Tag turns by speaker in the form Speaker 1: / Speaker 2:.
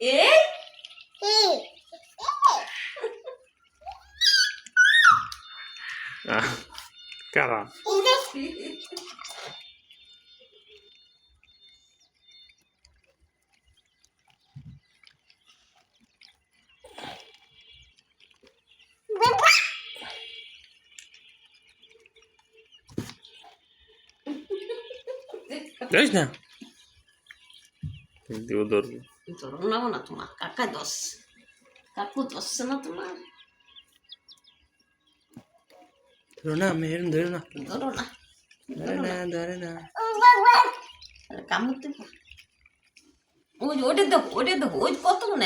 Speaker 1: এই
Speaker 2: কারা যাইস না দিব ধরবো
Speaker 1: ধরো নাও না তোমার কাকা দোষ কাকু ধরছে না তোমার
Speaker 2: ধরো না মেহের ধরো না
Speaker 1: ধরো না
Speaker 2: ধরে না
Speaker 1: কামড় দেবো ওই ওটা দেখো ওই কত